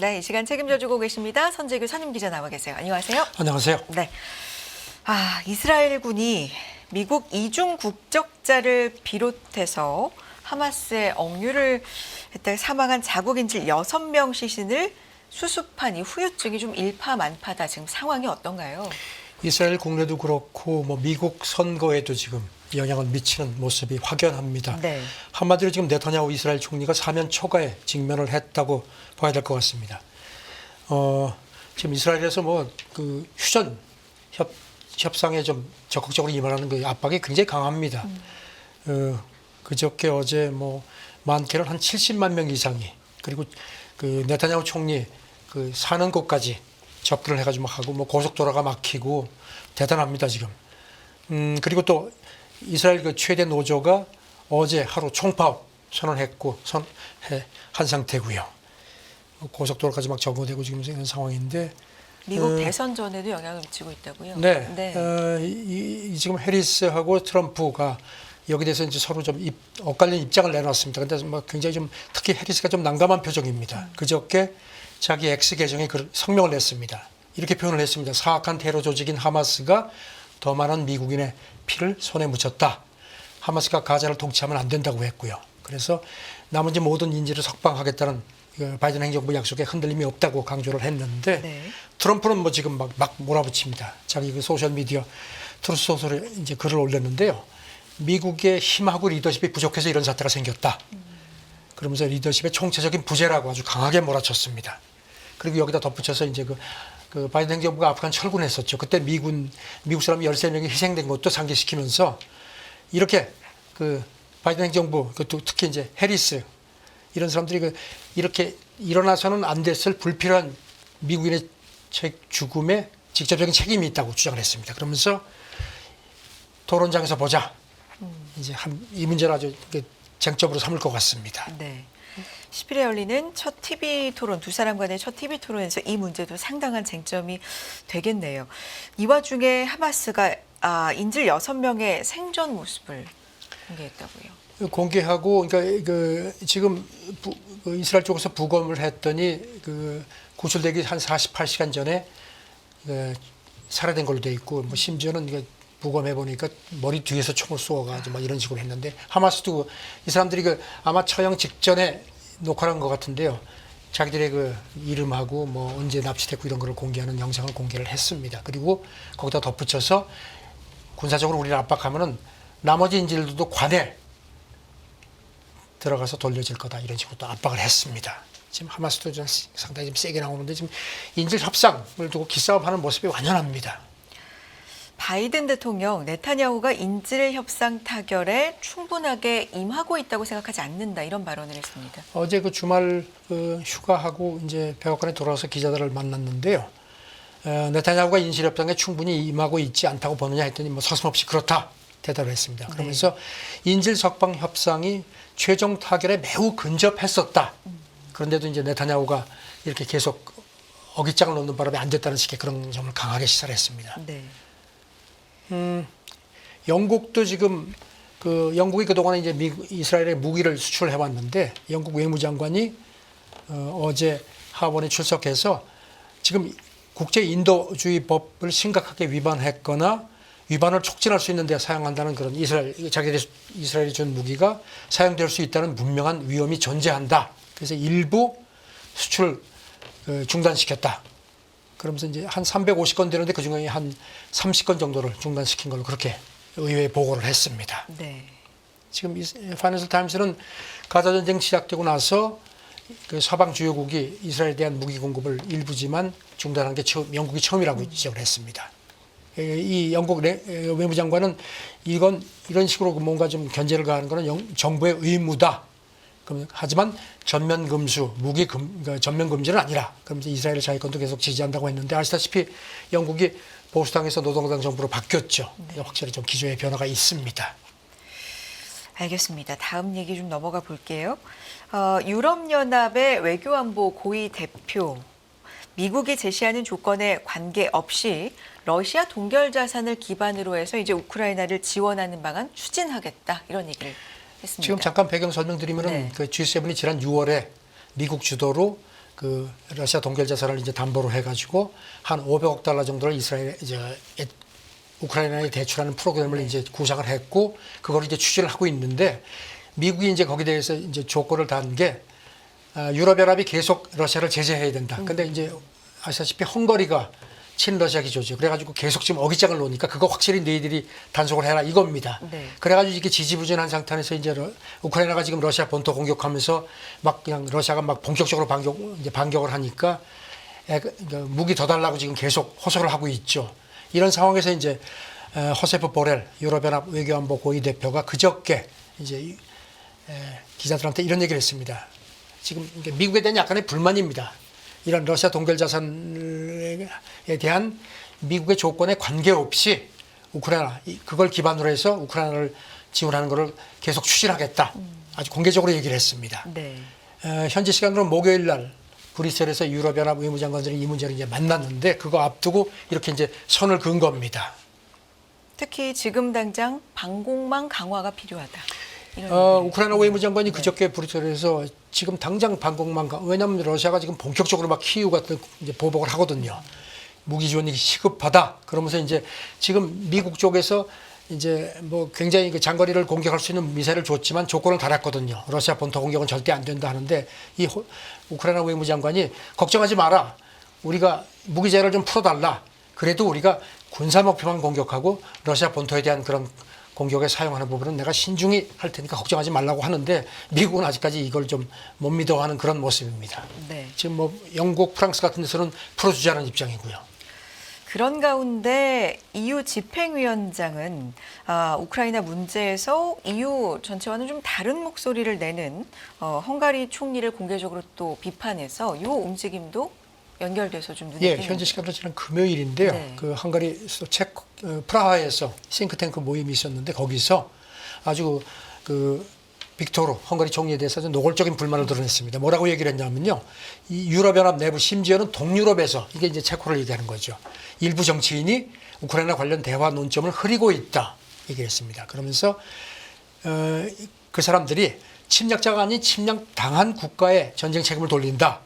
네, 이 시간 책임져 주고 계십니다. 선재규 선임 기자 나와 계세요. 안녕하세요. 안녕하세요. 네. 이스라엘군이 미국 이중 국적자를 비롯해서 하마스의 억류를 했다가 사망한 자국 인질 6명 시신을 수습한 이 후유증이 좀 일파만파다. 지금 상황이 어떤가요? 이스라엘 국내도 그렇고 미국 선거에도 지금 영향을 미치는 모습이 확연합니다. 네. 한마디로 지금 네타냐후 이스라엘 총리가 사면 초과에 직면을 했다고 봐야 될 것 같습니다. 지금 이스라엘에서 그 휴전 협상에 좀 적극적으로 임하라는 그 압박이 굉장히 강합니다. 그저께 어제 많게는 한 70만 명 이상이, 그리고 그 네타냐후 총리 그 사는 곳까지 접근을 해가지고 하고 고속도로가 막히고 대단합니다 지금. 그리고 또 이스라엘 그 최대 노조가 어제 하루 총파업 선언했고 한 상태고요. 고속도로까지 막 점거되고 지금 이런 상황인데. 미국 대선 전에도 영향을 미치고 있다고요? 네. 지금 해리스하고 트럼프가 여기 대해서 이제 서로 좀 엇갈린 입장을 내놨습니다. 근데 굉장히 좀 특히 해리스가 좀 난감한 표정입니다. 그저께 자기 X 계정에 성명을 냈습니다. 이렇게 표현을 했습니다. 사악한 테러 조직인 하마스가 더 많은 미국인의 피를 손에 묻혔다. 하마스가 가자를 통치하면 안 된다고 했고요. 그래서 나머지 모든 인질을 석방하겠다는 바이든 행정부 약속에 흔들림이 없다고 강조를 했는데, 네. 트럼프는 지금 막 몰아붙입니다. 자기 그 소셜 미디어 트루스 소설에 이제 글을 올렸는데요. 미국의 힘하고 리더십이 부족해서 이런 사태가 생겼다. 그러면서 리더십의 총체적인 부재라고 아주 강하게 몰아쳤습니다. 그리고 여기다 덧붙여서 이제 그 바이든 행정부가 아프간 철군했었죠. 그때 미국 사람 13명이 희생된 것도 상기시키면서 이렇게 그 바이든 행정부, 특히 이제 해리스 이런 사람들이 이렇게 일어나서는 안 됐을 불필요한 미국인의 죽음에 직접적인 책임이 있다고 주장을 했습니다. 그러면서 토론장에서 보자. 이제 이 문제를 아주 쟁점으로 삼을 것 같습니다. 네. 10일에 열리는 첫 TV 토론, 두 사람 간의 첫 TV 토론에서 이 문제도 상당한 쟁점이 되겠네요. 이 와중에 하마스가 인질 6명의 생존 모습을 공개했다고요. 공개하고, 그러니까 지금 이스라엘 쪽에서 부검을 했더니 구출되기 한 48시간 전에 살해된 걸로 돼 있고, 심지어는 부검해 보니까 머리 뒤에서 총을 쏘아가지고 이런 식으로 했는데, 하마스도 이 사람들이 아마 처형 직전에 녹화한 것 같은데요. 자기들의 이름하고 언제 납치됐고 이런 걸 공개하는 영상을 공개를 했습니다. 그리고 거기다 덧붙여서 군사적으로 우리를 압박하면은 나머지 인질들도 관에 들어가서 돌려질 거다, 이런 식으로 또 압박을 했습니다. 지금 하마스도 좀 상당히 좀 세게 나오는데 지금 인질 협상을 두고 기싸움하는 모습이 완연합니다. 바이든 대통령, 네타냐후가 인질 협상 타결에 충분하게 임하고 있다고 생각하지 않는다, 이런 발언을 했습니다. 어제 주말 휴가하고 이제 백악관에 돌아와서 기자들을 만났는데요. 네타냐후가 인질 협상에 충분히 임하고 있지 않다고 보느냐 했더니 서슴없이 그렇다 대답을 했습니다. 그러면서 인질 석방 협상이 최종 타결에 매우 근접했었다. 그런데도 이제 네타냐후가 이렇게 계속 어깃장을 놓는 바람에 안 됐다는 식의 그런 점을 강하게 시사를 했습니다. 네. 영국도 지금 영국이 그동안에 이제 이스라엘에 무기를 수출해 왔는데, 영국 외무장관이 어제 하원에 출석해서 지금 국제 인도주의법을 심각하게 위반했거나 위반을 촉진할 수 있는 데 사용한다는 그런 이스라엘이 준 무기가 사용될 수 있다는 분명한 위험이 존재한다. 그래서 일부 수출 중단시켰다. 그러면서 이제 한 350건 되는데 그중에 한 30건 정도를 중단시킨 걸로 그렇게 의회에 보고를 했습니다. 네. 지금 파이낸셜 타임스는 가자 전쟁 시작되고 나서 서방 주요국이 이스라엘에 대한 무기 공급을 일부지만 중단한 게 영국이 처음이라고 지적을 했습니다. 이 영국 외무장관은 이런 식으로 뭔가 좀 견제를 가하는 것은 정부의 의무다. 하지만 전면 금수, 전면 금지는 아니라, 그럼 이제 이스라엘 자위권도 계속 지지한다고 했는데, 아시다시피 영국이 보수당에서 노동당 정부로 바뀌었죠. 확실히 좀 기조의 변화가 있습니다. 알겠습니다. 다음 얘기 좀 넘어가 볼게요. 유럽연합의 외교안보 고위 대표, 미국이 제시하는 조건에 관계없이 러시아 동결 자산을 기반으로 해서 이제 우크라이나를 지원하는 방안 추진하겠다, 이런 얘기를 했습니다. 지금 잠깐 배경 설명드리면은 네. G7이 지난 6월에 미국 주도로 그 러시아 동결 자산을 이제 담보로 해가지고 한 500억 달러 정도를 이스라엘 우크라이나에 대출하는 프로그램을 이제 구상을 했고 그걸 이제 추진을 하고 있는데 미국이 이제 거기에 대해서 이제 조건을 단 게 유럽연합이 계속 러시아를 제재해야 된다. 근데 이제 아시다시피 헝가리가 친러시아 기조죠. 그래가지고 계속 지금 어깃장을 놓으니까 그거 확실히 너희들이 단속을 해라 이겁니다. 네. 그래가지고 이게 지지부진한 상태에서 이제 우크라이나가 지금 러시아 본토 공격하면서 막 그냥 러시아가 막 본격적으로 반격을 하니까 무기 더 달라고 지금 계속 호소를 하고 있죠. 이런 상황에서 이제 호세프 보렐 유럽연합 외교안보 고위 대표가 그저께 이제 기자들한테 이런 얘기를 했습니다. 지금 미국에 대한 약간의 불만입니다. 이런 러시아 동결 자산에 대한 미국의 조건에 관계없이 우크라이나 그걸 기반으로 해서 우크라이나를 지원하는 것을 계속 추진하겠다. 아주 공개적으로 얘기를 했습니다. 네. 현지 시간으로 목요일 날 브뤼셀에서 유럽연합 외무장관들이 이 문제를 이제 만났는데 그거 앞두고 이렇게 이제 선을 그은 겁니다. 특히 지금 당장 방공망 강화가 필요하다. 이런 우크라이나 외무장관이 그저께 브뤼셀에서 지금 당장 방공망 왜냐하면 러시아가 지금 본격적으로 막 키이우 같은 이제 보복을 하거든요. 무기 지원이 시급하다. 그러면서 이제 지금 미국 쪽에서 이제 뭐 굉장히 그 장거리를 공격할 수 있는 미사일을 줬지만 조건을 달았거든요. 러시아 본토 공격은 절대 안 된다 하는데 이 우크라이나 외무장관이 걱정하지 마라. 우리가 무기 제한을 좀 풀어달라. 그래도 우리가 군사 목표만 공격하고 러시아 본토에 대한 그런 공격에 사용하는 부분은 내가 신중히 할 테니까 걱정하지 말라고 하는데 미국은 아직까지 이걸 좀 못 믿어하는 그런 모습입니다. 네. 지금 뭐 영국, 프랑스 같은 데서는 풀어주자는 입장이고요. 그런 가운데 EU 집행위원장은 우크라이나 문제에서 EU 전체와는 좀 다른 목소리를 내는 헝가리 총리를 공개적으로 또 비판해서 이 움직임도 연결돼서 좀 눈에 띄는. 현지 시간으로 지난 금요일인데요. 네. 그 헝가리 프라하에서 싱크탱크 모임이 있었는데 거기서 아주 그 빅토르 헝가리 총리에 대해서 노골적인 불만을 드러냈습니다. 뭐라고 얘기를 했냐면요. 이 유럽연합 내부 심지어는 동유럽에서 이게 이제 체코를 얘기하는 거죠. 일부 정치인이 우크라이나 관련 대화 논점을 흐리고 있다 얘기를 했습니다. 그러면서 그 사람들이 침략자가 아닌 침략당한 국가에 전쟁 책임을 돌린다.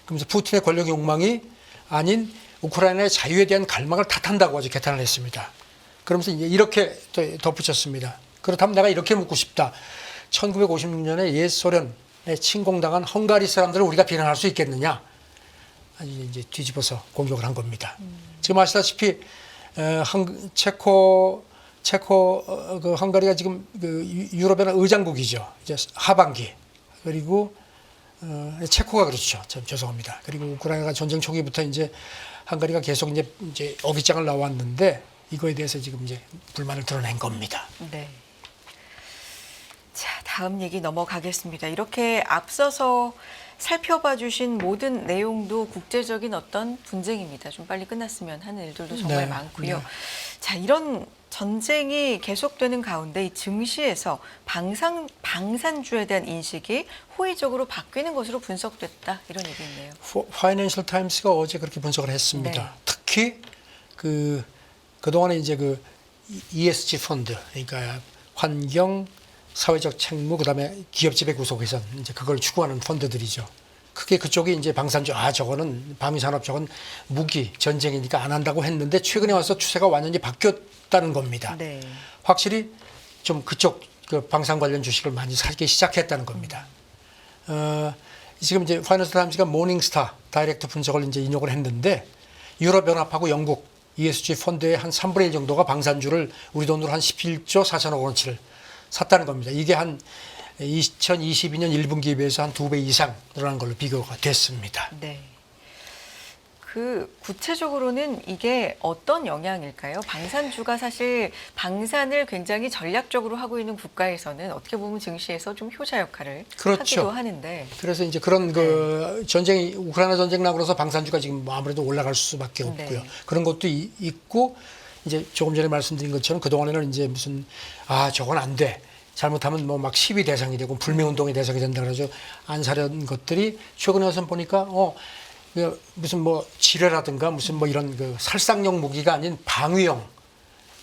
그러면서 푸틴의 권력 욕망이 아닌 우크라이나의 자유에 대한 갈망을 탓한다고 아주 개탄을 했습니다. 그러면서 이제 이렇게 덧붙였습니다. 그렇다면 내가 이렇게 묻고 싶다. 1956년에 옛 소련에 침공당한 헝가리 사람들을 우리가 비난할 수 있겠느냐? 아니 이제 뒤집어서 공격을 한 겁니다. 지금 아시다시피 그 헝가리가 지금 그 유럽연합 의장국이죠. 이제 하반기 그리고 체코가 그렇죠. 참 죄송합니다. 그리고 우크라이나가 전쟁 초기부터 이제 헝가리가 계속 이제 어깃장을 나왔는데 이거에 대해서 지금 이제 불만을 드러낸 겁니다. 네. 자, 다음 얘기 넘어가겠습니다. 이렇게 앞서서 살펴봐 주신 모든 내용도 국제적인 어떤 분쟁입니다. 좀 빨리 끝났으면 하는 일들도 정말 네, 많고요. 네. 자, 이런 전쟁이 계속되는 가운데 이 증시에서 방산주에 대한 인식이 호의적으로 바뀌는 것으로 분석됐다. 이런 얘기인데요. 파이낸셜 타임스가 어제 그렇게 분석을 했습니다. 네. 특히 그동안에 이제 그 ESG 펀드, 그러니까 환경, 사회적 책무, 그다음에 기업 지배 구속 개선, 이제 그걸 추구하는 펀드들이죠. 크게 그쪽이 이제 방산주, 저거는 방위산업, 저건 무기, 전쟁이니까 안 한다고 했는데 최근에 와서 추세가 완전히 바뀌었다는 겁니다. 네. 확실히 좀 그쪽 그 방산 관련 주식을 많이 사기 시작했다는 겁니다. 지금 이제 파이낸셜 타임스가 모닝스타 다이렉트 분석을 이제 인용을 했는데 유럽연합하고 영국 ESG 펀드의 한 3분의 1 정도가 방산주를 우리 돈으로 한 11조 4천억 원어치를 샀다는 겁니다. 이게 한 2022년 1분기에 비해서 한 2배 이상 늘어난 걸로 비교가 됐습니다. 네. 그 구체적으로는 이게 어떤 영향일까요? 방산주가 사실 방산을 굉장히 전략적으로 하고 있는 국가에서는 어떻게 보면 증시에서 좀 효자 역할을 그렇죠. 하기도 하는데. 그래서 이제 그런 그 전쟁이 우크라이나 전쟁 나고 나서 방산주가 지금 아무래도 올라갈 수밖에 없고요. 네. 그런 것도 있고 이제 조금 전에 말씀드린 것처럼 그동안에는 이제 무슨 저건 안 돼. 잘못하면 뭐 막 시위 대상이 되고 불매운동의 대상이 된다 그러죠. 안 사려는 것들이 최근에 와서 보니까 무슨 뭐 지뢰라든가 무슨 뭐 이런 그 살상용 무기가 아닌 방위용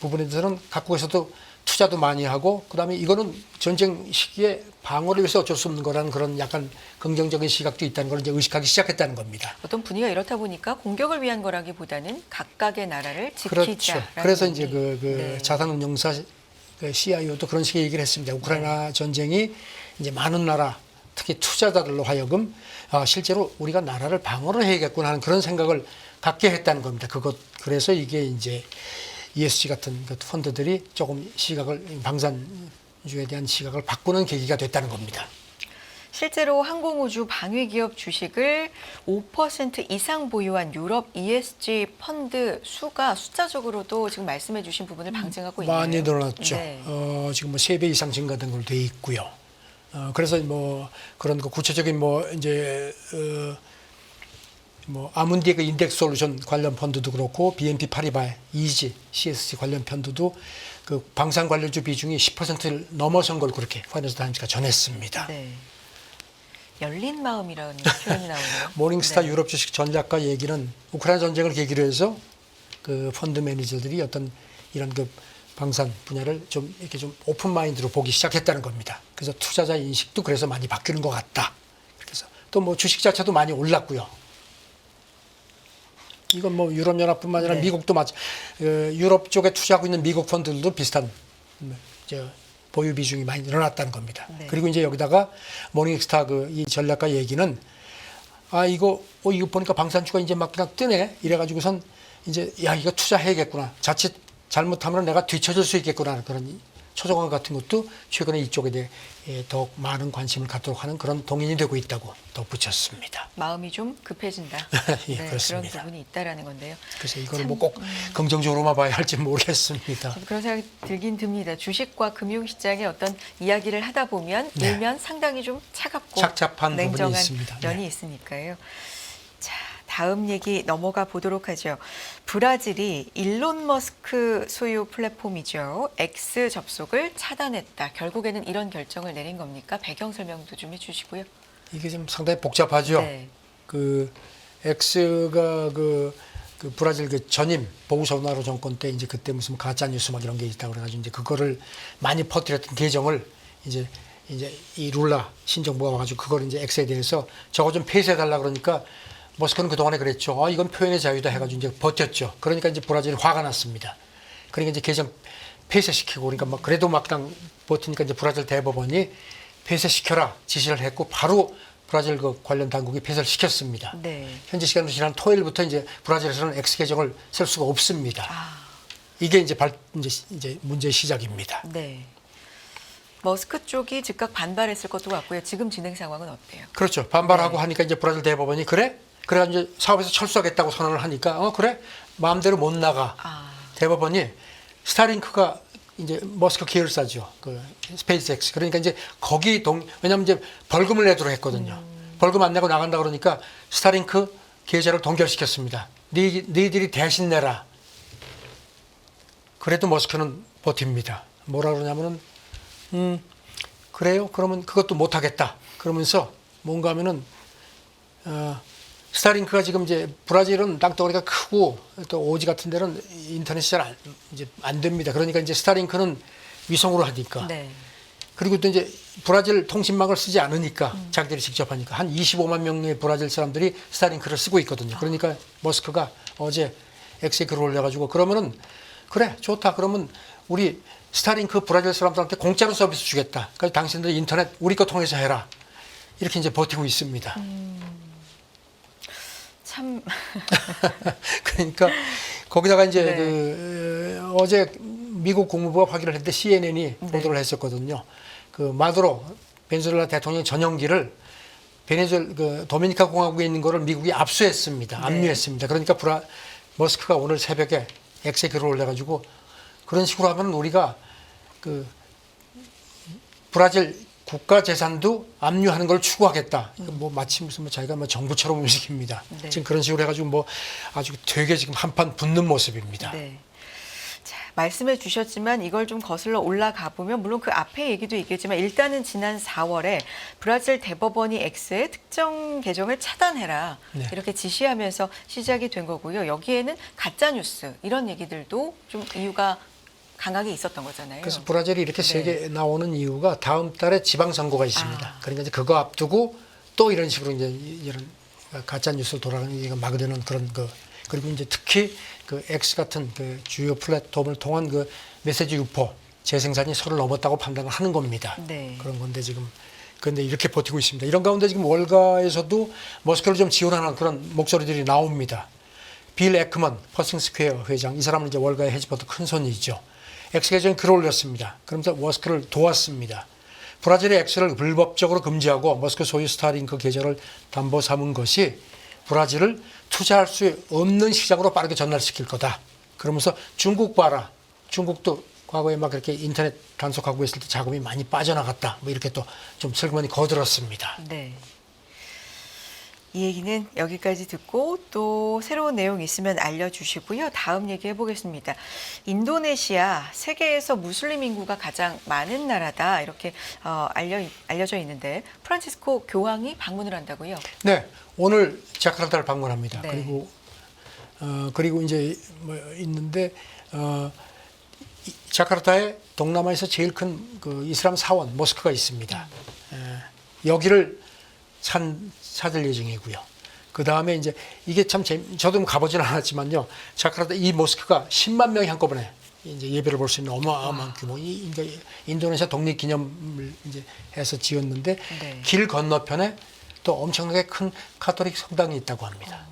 부분에 대해서는 각국에서도 투자도 많이 하고 그다음에 이거는 전쟁 시기에 방어를 위해서 어쩔 수 없는 거라는 그런 약간 긍정적인 시각도 있다는 걸 이제 의식하기 시작했다는 겁니다. 어떤 분위기가 이렇다 보니까 공격을 위한 거라기보다는 각각의 나라를 그렇죠. 지키자. 그래서 이제 네. 자산운용사 그 CIO도 그런 식의 얘기를 했습니다. 우크라이나 전쟁이 이제 많은 나라, 특히 투자자들로 하여금 실제로 우리가 나라를 방어를 해야겠구나 하는 그런 생각을 갖게 했다는 겁니다. 그래서 이게 이제 ESG 같은 그 펀드들이 조금 시각을 방산주에 대한 시각을 바꾸는 계기가 됐다는 겁니다. 실제로 항공우주 방위기업 주식을 5% 이상 보유한 유럽 ESG 펀드 수가 숫자적으로도 지금 말씀해 주신 부분을 방증하고 있네요. 많이 늘어났죠. 네. 지금 뭐 3배 이상 증가된 걸로 돼 있고요. 그래서 뭐 그런 거 구체적인 뭐 이제 뭐 아문디의 그 인덱스 솔루션 관련 펀드도 그렇고 BNP 파리바 이지 CSG 관련 펀드도 그 방산 관련주 비중이 10%를 넘어선 걸 그렇게 파이낸스 타임즈가 전했습니다. 네. 열린 마음이라는 표현이 나오네요. 모닝스타 네. 유럽 주식 전략가 얘기는 우크라이나 전쟁을 계기로 해서 그 펀드 매니저들이 어떤 이런 그 방산 분야를 좀 이렇게 좀 오픈 마인드로 보기 시작했다는 겁니다. 그래서 투자자 인식도 그래서 많이 바뀌는 것 같다. 그래서 또 뭐 주식 자체도 많이 올랐고요. 이건 뭐 유럽연합뿐만 아니라 네. 미국도 유럽 쪽에 투자하고 있는 미국 펀드들도 비슷한 보유 비중이 많이 늘어났다는 겁니다. 네. 그리고 이제 여기다가 모닝스타 이 전략가 얘기는 이거 보니까 방산주가 이제 막 그냥 뜨네 이래가지고선 이제 이거 투자해야겠구나. 자칫 잘못하면 내가 뒤처질 수 있겠구나 그런 초조감 같은 것도 최근에 이쪽에 대해 더욱 많은 관심을 갖도록 하는 그런 동인이 되고 있다고 덧붙였습니다. 마음이 좀 급해진다. 예, 네, 그렇습니다. 그런 부분이 있다라는 건데요. 그래서 이걸 뭐 꼭 긍정적으로만 봐야 할지 모르겠습니다. 저도 그런 생각이 들긴 듭니다. 주식과 금융시장의 어떤 이야기를 하다 보면 네. 일면 상당히 좀 차갑고 착잡한 부분이 냉정한 있습니다. 네. 면이 있으니까요. 자, 다음 얘기 넘어가 보도록 하죠. 브라질이 일론 머스크 소유 플랫폼이죠. X 접속을 차단했다. 결국에는 이런 결정을 내린 겁니까? 배경 설명도 좀 해주시고요. 이게 좀 상당히 복잡하죠. 네. 그 X가 그 브라질 그 전임 보우소나로 정권 때 이제 그때 무슨 가짜 뉴스 막 이런 게 있다고 그래가지고 이제 그거를 많이 퍼뜨렸던 계정을 이제 이 룰라 신정부가 와가지고 그걸 이제 X에 대해서 저거 좀 폐쇄해달라 그러니까 머스크는 그동안에 그랬죠. 이건 표현의 자유다 해가지고 이제 버텼죠. 그러니까 이제 브라질이 화가 났습니다. 그러니까 이제 계정 폐쇄시키고 그러니까 막 그래도 막상 버티니까 이제 브라질 대법원이 폐쇄시켜라 지시를 했고 바로 브라질 그 관련 당국이 폐쇄를 시켰습니다. 네. 현지 시간으로 지난 토요일부터 이제 브라질에서는 X 계정을 쓸 수가 없습니다. 이게 이제 이제 문제의 시작입니다. 네. 머스크 쪽이 즉각 반발했을 것도 같고요. 지금 진행 상황은 어때요? 그렇죠. 반발하고 네. 하니까 이제 브라질 대법원이 그래가지고 이제 사업에서 철수하겠다고 선언을 하니까 그래 마음대로 못 나가. 대법원이 스타링크가 이제 머스크 계열사죠. 그 스페이스X. 그러니까 이제 거기 왜냐면 이제 벌금을 내도록 했거든요. 벌금 안 내고 나간다 그러니까 스타링크 계좌를 동결시켰습니다. 너희들이 대신 내라. 그래도 머스크는 버팁니다. 뭐라 그러냐면은 그래요? 그러면 그것도 못 하겠다. 그러면서 뭔가 하면은 스타링크가 지금 이제 브라질은 땅덩어리가 크고 또 오지 같은 데는 인터넷이 잘 안 됩니다. 그러니까 이제 스타링크는 위성으로 하니까. 네. 그리고 또 이제 브라질 통신망을 쓰지 않으니까 자기들이 직접 하니까 한 25만 명의 브라질 사람들이 스타링크를 쓰고 있거든요. 그러니까 머스크가 어제 X에 글을 올려가지고 그러면은 그래 좋다. 그러면 우리 스타링크 브라질 사람들한테 공짜로 서비스 주겠다. 그러니까 당신들 인터넷 우리 거 통해서 해라. 이렇게 이제 버티고 있습니다. 참 그러니까 거기다가 이제 네. 어제 미국 국무부가 확인을 했는데 CNN이 보도를 했었거든요. 그 마두로 베네수엘라 대통령 전용기를 도미니카 공화국에 있는 거를 미국이 압수했습니다. 압류했습니다. 그러니까 머스크가 오늘 새벽에 X에 글을 올려가지고 그런 식으로 하면 우리가 그 브라질 국가 재산도 압류하는 걸 추구하겠다. 뭐 마치 무슨 자기가 정부처럼 움직입니다. 네. 지금 그런 식으로 해가지고 뭐 아주 되게 지금 한판 붙는 모습입니다. 네. 자, 말씀해 주셨지만 이걸 좀 거슬러 올라가 보면 물론 그 앞에 얘기도 있겠지만 일단은 지난 4월에 브라질 대법원이 X의 특정 계정을 차단해라 네. 이렇게 지시하면서 시작이 된 거고요. 여기에는 가짜 뉴스 이런 얘기들도 좀 이유가 강하게 있었던 거잖아요. 그래서 브라질이 이렇게 네. 세게 나오는 이유가 다음 달에 지방선거가 있습니다. 그러니까 이제 그거 앞두고 또 이런 식으로 이제 이런 가짜 뉴스를 돌아가는 게 막으려는 그런 거. 그리고 이제 특히 그 X 같은 그 주요 플랫폼을 통한 그 메시지 유포 재생산이 서로 넘었다고 판단을 하는 겁니다. 네. 그런 건데 지금 그런데 이렇게 버티고 있습니다. 이런 가운데 지금 월가에서도 머스크를 좀 지원하는 그런 목소리들이 나옵니다. 빌 에크먼 퍼싱 스퀘어 회장, 이 사람은 이제 월가의 헤지펀드 큰 손이죠. X 계정에 글을 올렸습니다. 그러면서 머스크를 도왔습니다. 브라질의 X를 불법적으로 금지하고 머스크 소유 스타링크 계정을 담보 삼은 것이 브라질을 투자할 수 없는 시장으로 빠르게 전환시킬 거다. 그러면서 중국 봐라. 중국도 과거에 막 이렇게 인터넷 단속하고 있을 때 자금이 많이 빠져나갔다. 뭐 이렇게 또 좀 슬그머니 거들었습니다. 네. 이 얘기는 여기까지 듣고 또 새로운 내용 있으면 알려주시고요. 다음 얘기 해보겠습니다. 인도네시아, 세계에서 무슬림 인구가 가장 많은 나라다. 이렇게 알려져 있는데 프란치스코 교황이 방문을 한다고요? 네, 오늘 자카르타를 방문합니다. 네. 그리고 이제 뭐 있는데 자카르타에 동남아에서 제일 큰 그 이슬람 사원 모스크가 있습니다. 여기를 찾을 예정이고요. 그 다음에 이제 이게 참 저도 가보지는 않았지만요. 자카르타 이 모스크가 10만 명이 한꺼번에 이제 예배를 볼 수 있는 어마어마한 규모. 인도네시아 독립기념을 이제 해서 지었는데 네. 길 건너편에 또 엄청나게 큰 카톨릭 성당이 있다고 합니다.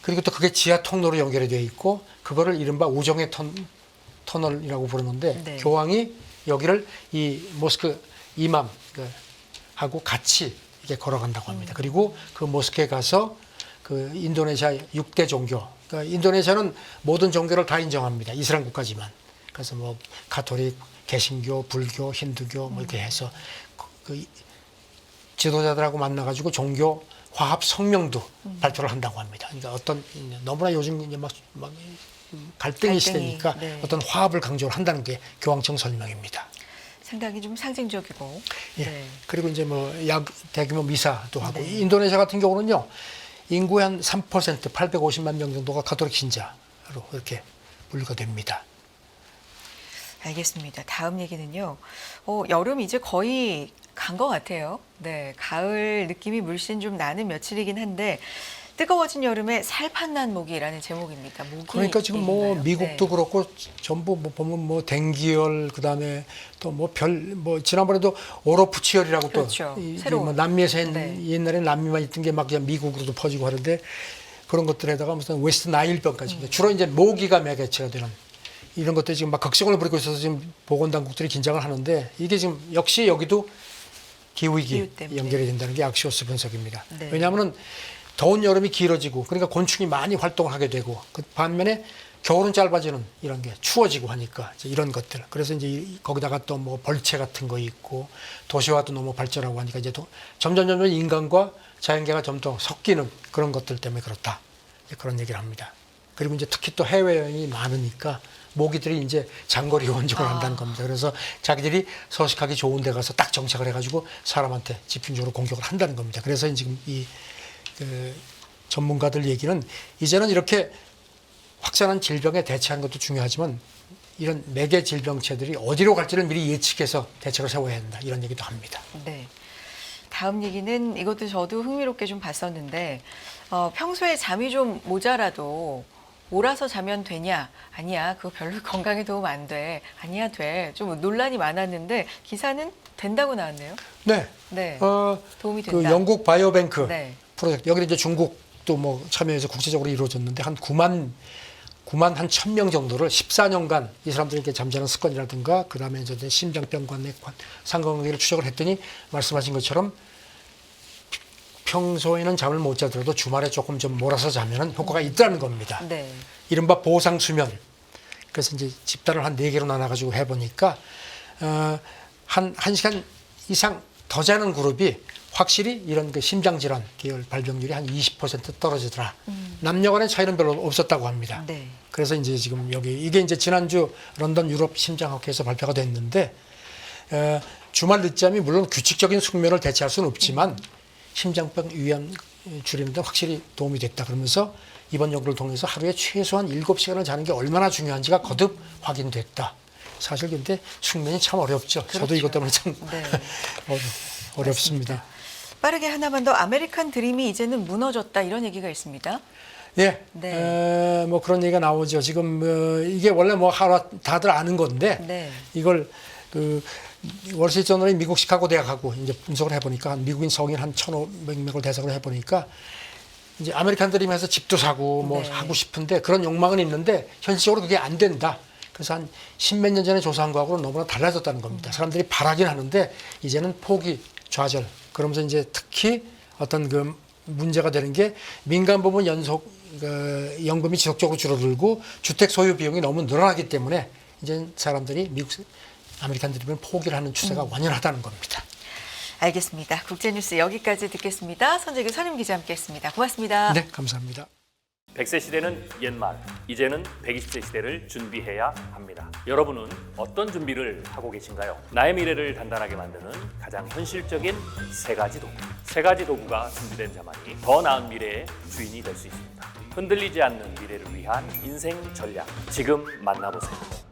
그리고 또 그게 지하 통로로 연결이 되어 있고 그거를 이른바 우정의 터널이라고 부르는데 네. 교황이 여기를 이 모스크 이맘 하고 같이 이렇게 걸어간다고 합니다. 그리고 그 모스크에 가서 그 인도네시아 6대 종교, 그러니까 인도네시아는 모든 종교를 다 인정합니다. 이슬람 국가지만. 그래서 뭐 가톨릭, 개신교, 불교, 힌두교 뭐 이렇게 해서 그 지도자들하고 만나가지고 종교 화합 성명도 발표를 한다고 합니다. 그러니까 어떤 너무나 요즘 이제 막 갈등이 시대니까 네. 어떤 화합을 강조를 한다는 게 교황청 설명입니다. 상당히 좀 상징적이고. 예. 네. 그리고 이제 뭐 대규모 미사도 하고 네. 인도네시아 같은 경우는요 인구의 한 3% 850만 명 정도가 가톨릭 신자로 이렇게 분류가 됩니다. 알겠습니다. 다음 얘기는요. 여름 이제 거의 간 것 같아요. 네, 가을 느낌이 물씬 좀 나는 며칠이긴 한데 뜨거워진 여름에 살판난 모기라는 제목입니다. 모기 그러니까 지금 뭐 얘기인가요? 미국도 네. 그렇고 전부 뭐 보면 뭐 댕기열 그다음에 또 뭐 지난번에도 오로프치열이라고 그렇죠. 또 새로운. 뭐 남미에서 네. 옛날에 남미만 있던 게 막 그냥 미국으로도 퍼지고 하는데 그런 것들에다가 무슨 웨스트 나일병까지 주로 이제 모기가 매개체가 되는 이런 것들이 지금 막 극성을 부리고 있어서 지금 보건당국들이 긴장을 하는데 이게 지금 역시 여기도 기후위기 기후 때문에. 연결이 된다는 게 악시오스 분석입니다. 네. 왜냐하면 더운 여름이 길어지고 그러니까 곤충이 많이 활동을 하게 되고 그 반면에 겨울은 짧아지는 이런 게 추워지고 하니까 이제 이런 것들. 그래서 이제 거기다가 또 뭐 벌채 같은 거 있고 도시화도 너무 발전하고 하니까 이제 점점 인간과 자연계가 좀 더 섞이는 그런 것들 때문에 그렇다. 이제 그런 얘기를 합니다. 그리고 이제 특히 또 해외여행이 많으니까 모기들이 이제 장거리 원종을 한다는 겁니다. 그래서 자기들이 서식하기 좋은 데 가서 딱 정착을 해가지고 사람한테 집중적으로 공격을 한다는 겁니다. 그래서 지금 그 전문가들 얘기는 이제는 이렇게 확산한 질병에 대처하는 것도 중요하지만 이런 매개 질병체들이 어디로 갈지를 미리 예측해서 대책을 세워야 한다. 이런 얘기도 합니다. 네. 다음 얘기는 이것도 저도 흥미롭게 좀 봤었는데 평소에 잠이 좀 모자라도 몰아서 자면 되냐? 아니야. 그거 별로 건강에 도움 안 돼. 아니야, 돼. 좀 논란이 많았는데 기사는 된다고 나왔네요. 네. 네. 도움이 그 된다. 영국 바이오뱅크 네. 프로젝트 여기는 이제 중국도 뭐 참여해서 국제적으로 이루어졌는데 한 9만 한 1,000명 정도를 14년간 이 사람들이 이렇게 잠자는 습관이라든가 그다음에 이제 심장병과 내과 상관관계를 추적을 했더니 말씀하신 것처럼 평소에는 잠을 못 자더라도 주말에 조금 좀 몰아서 자면은 효과가 있다는 겁니다. 네. 이른바 보상 수면. 그래서 이제 집단을 한 4개로 나눠가지고 해보니까 한 1시간 이상 더 자는 그룹이 확실히 이런 그 심장질환 계열 발병률이 한 20% 떨어지더라. 남녀 간의 차이는 별로 없었다고 합니다. 네. 그래서 이제 지금 이게 이제 지난주 런던 유럽 심장학회에서 발표가 됐는데 주말 늦잠이 물론 규칙적인 숙면을 대체할 수는 없지만 심장병 위험 줄이는 데 확실히 도움이 됐다. 그러면서 이번 연구를 통해서 하루에 최소한 7시간을 자는 게 얼마나 중요한지가 거듭 확인됐다. 사실 근데 숙면이 참 어렵죠. 저도 그렇죠. 이것 때문에 참 네. 어렵습니다. 빠르게 하나만 더, 아메리칸 드림이 이제는 무너졌다, 이런 얘기가 있습니다. 예, 네. 뭐 그런 얘기가 나오죠. 지금 이게 원래 뭐 하루 다들 아는 건데 네. 이걸 그 월스트리트저널이 미국 시카고 대학하고 이제 분석을 해보니까 미국인 성인 한 1,500명을 대상으로 해보니까 이제 아메리칸 드림에서 집도 사고 뭐 네. 하고 싶은데 그런 욕망은 있는데 현실적으로 그게 안 된다. 그래서 한 10몇 년 전에 조사한 거하고는 너무나 달라졌다는 겁니다. 사람들이 바라긴 하는데 이제는 포기, 좌절. 그러면서 이제 특히 어떤 그 문제가 되는 게 민간 부분 연속 연금이 지속적으로 줄어들고 주택 소유 비용이 너무 늘어나기 때문에 이제 사람들이 아메리칸 드림을 포기를 하는 추세가 완연하다는 겁니다. 알겠습니다. 국제뉴스 여기까지 듣겠습니다. 손재규 선임기자 함께했습니다. 고맙습니다. 네, 감사합니다. 100세 시대는 옛말, 이제는 120세 시대를 준비해야 합니다. 여러분은 어떤 준비를 하고 계신가요? 나의 미래를 단단하게 만드는 가장 현실적인 세 가지 도구. 세 가지 도구가 준비된 자만이 더 나은 미래의 주인이 될 수 있습니다. 흔들리지 않는 미래를 위한 인생 전략. 지금 만나보세요.